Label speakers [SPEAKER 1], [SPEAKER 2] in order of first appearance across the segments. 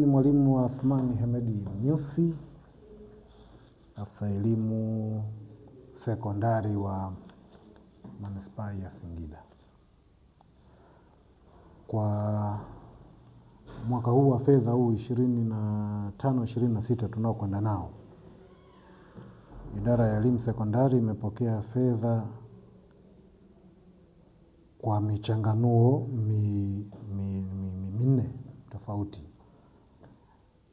[SPEAKER 1] Ni mwalimu Athmani Hemedi Mnyusi, afisa elimu sekondari wa Manispaa ya Singida. Kwa mwaka huu wa fedha huu 25-26 tunaokwenda nao, Idara ya Elimu Sekondari imepokea fedha kwa michanganuo minne tofauti.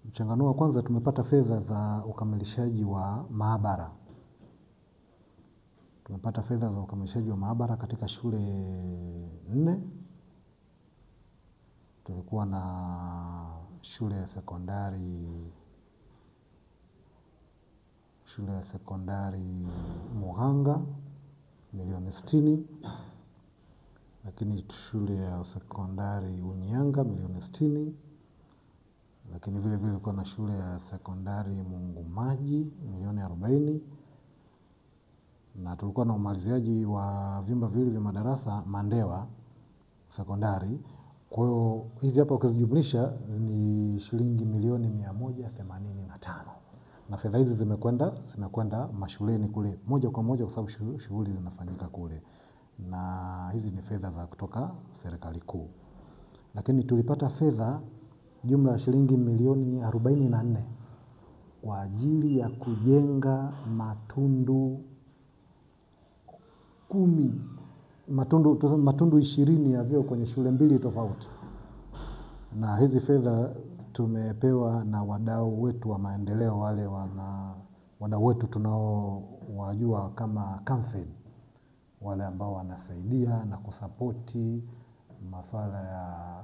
[SPEAKER 1] Mchanganuo wa kwanza, tumepata fedha za ukamilishaji wa maabara. Tumepata fedha za ukamilishaji wa maabara katika shule 4. Tulikuwa na shule ya sekondari Muhanga milioni 60, lakini shule ya sekondari Unyanga milioni 60, lakini vile vile kulikuwa na shule ya sekondari Mungu Maji milioni 40, na tulikuwa na umaliziaji wa vyumba viwili vya madarasa Mandewa sekondari. Kwa hiyo hizi hapa ukizijumlisha ni shilingi milioni 185, na fedha hizi zimekwenda mashuleni kule moja kwa moja, kwa sababu shughuli zinafanyika kule, na hizi ni fedha za kutoka serikali kuu. Lakini tulipata fedha jumla ya shilingi milioni 44 kwa ajili ya kujenga matundu 20 ya vyoo kwenye shule 2 tofauti. Na hizi fedha tumepewa na wadau wetu wa maendeleo, wadau wetu tunaowajua kama Camfed, wale ambao wanasaidia na kusapoti masuala ya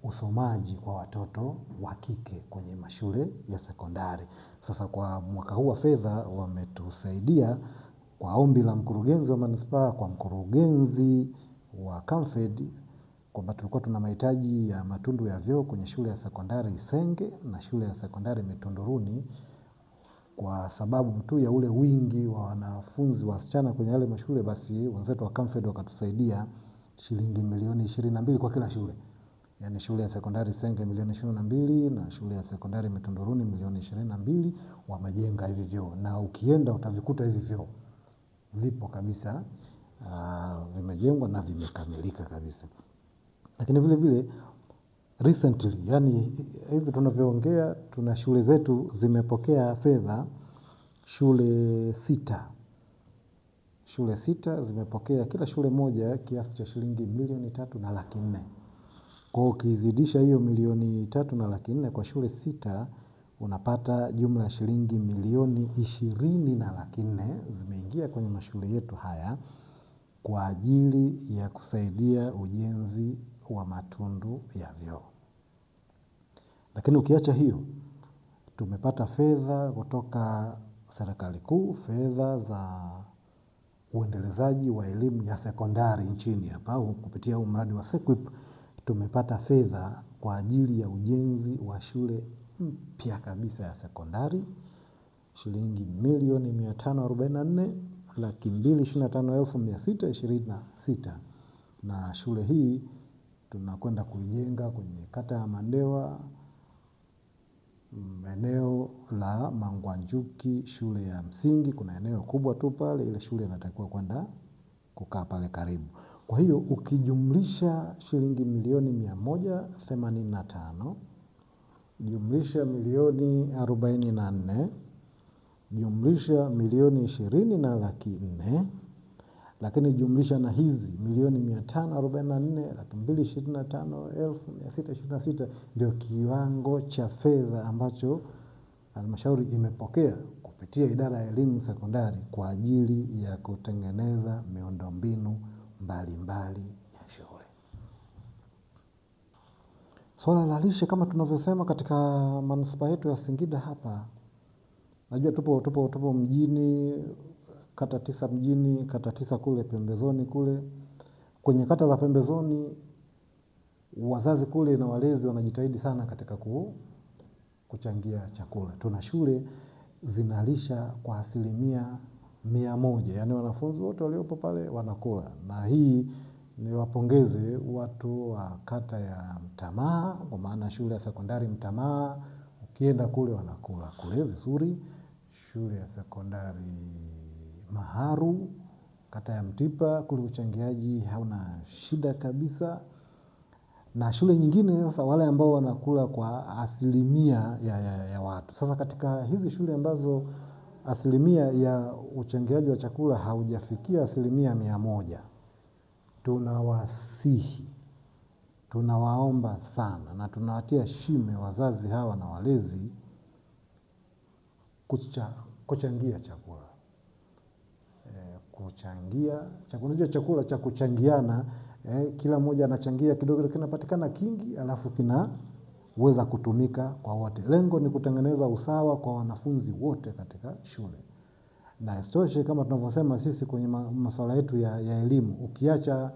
[SPEAKER 1] usomaji kwa watoto wa kike kwenye mashule ya sekondari. Sasa kwa mwaka huu wa fedha wametusaidia kwa ombi la mkurugenzi wa manispaa kwa mkurugenzi wa Camfed, kwamba tulikuwa tuna mahitaji ya matundu ya vyoo kwenye shule ya sekondari Isenge na shule ya sekondari Mitunduruni, kwa sababu tu ya ule wingi wa wanafunzi wasichana kwenye yale mashule. Basi wenzetu wa Camfed wakatusaidia shilingi milioni 22 kwa kila shule. Yani shule ya sekondari Isenge milioni 22 na shule ya sekondari Mitunduruni milioni 22. Wamejenga hivi vyoo, na ukienda utavikuta hivi vyoo vipo kabisa, vimejengwa na vimekamilika kabisa. Lakini vile vile recently, yani hivi tunavyoongea, tuna shule zetu zimepokea fedha shule 6. Shule 6 zimepokea kila shule moja kiasi cha shilingi milioni 3.4. Kwa ukizidisha hiyo milioni 3.4 kwa shule 6, unapata jumla ya shilingi milioni 20.4 zimeingia kwenye mashule yetu haya kwa ajili ya kusaidia ujenzi wa matundu ya vyoo. Lakini ukiacha hiyo, tumepata fedha kutoka serikali kuu, fedha za uendelezaji wa elimu ya sekondari nchini hapa kupitia mradi wa SEQUIP. Tumepata fedha kwa ajili ya ujenzi wa shule mpya kabisa ya sekondari shilingi milioni 544,225,626, na shule hii tunakwenda kuijenga kwenye kata ya Mandewa, eneo la Mangwanjuki, shule ya msingi. Kuna eneo kubwa tu pale, ile shule inatakiwa kwenda kukaa pale karibu. Kwa hiyo ukijumlisha shilingi milioni 185, jumlisha milioni 44, jumlisha milioni 20.4, lakini jumlisha na hizi milioni 544,225,626, ndio kiwango cha fedha ambacho halmashauri imepokea kupitia Idara ya Elimu Sekondari kwa ajili ya kutengeneza miundombinu mbalimbali ya shule. Swala la lishe, kama tunavyosema katika manispaa yetu ya Singida hapa, najua tupo mjini, kata 9 mjini, kata 9 kule pembezoni kule. Kwenye kata za pembezoni, wazazi kule na walezi wanajitahidi sana katika kuchangia chakula. Tuna shule zinalisha kwa 100%, yani wanafunzi wote waliopo pale wanakula, na hii niwapongeze watu wa kata ya Mtamaa, kwa maana shule ya sekondari Mtamaa, ukienda kule wanakula kule vizuri. Shule ya sekondari Maharu, kata ya Mtipa, kule uchangiaji hauna shida kabisa. Na shule nyingine sasa wale ambao wanakula kwa asilimia ya watu. Sasa katika hizi shule ambazo asilimia ya uchangiaji wa chakula haujafikia asilimia 100, tunawasihi, tunawaomba sana na tunawatia shime wazazi hawa na walezi kuchangia chakula. Kuchangia chakula, unajua chakula cha kuchangiana, kila mmoja anachangia kidogo kinapatikana kingi, alafu kinaweza kutumika kwa wote. Lengo ni kutengeneza usawa kwa wanafunzi wote katika shule. Na isitoshe kama tunavyosema sisi kwenye masuala yetu ya elimu, ukiacha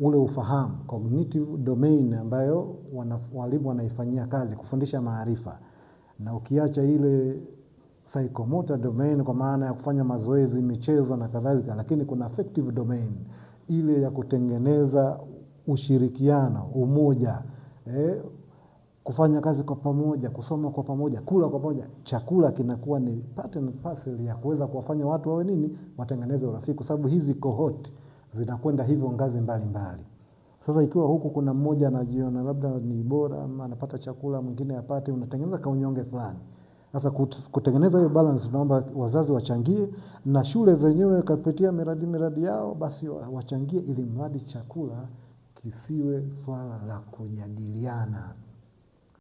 [SPEAKER 1] ule ufahamu, cognitive domain ambayo walimu wanaifanyia kazi kufundisha maarifa, na ukiacha ile psychomotor domain kwa maana ya kufanya mazoezi, michezo na kadhalika, lakini kuna affective domain ile ya kutengeneza ushirikiano, umoja, kufanya kazi kwa pamoja, kusoma kwa pamoja, kula kwa pamoja. Chakula kinakuwa ni part and parcel ya kuweza kuwafanya watu wawe nini, watengeneze urafiki, kwa sababu hizi cohort zinakwenda hivyo ngazi mbalimbali. Sasa ikiwa huku kuna mmoja anajiona labda ni bora ama anapata chakula mwingine hapati, unatengeneza kaunyonge fulani. Sasa kutengeneza hiyo balance, tunaomba wazazi wachangie na shule zenyewe kupitia miradi yao basi wachangie, ili mradi chakula kisiwe swala la kujadiliana.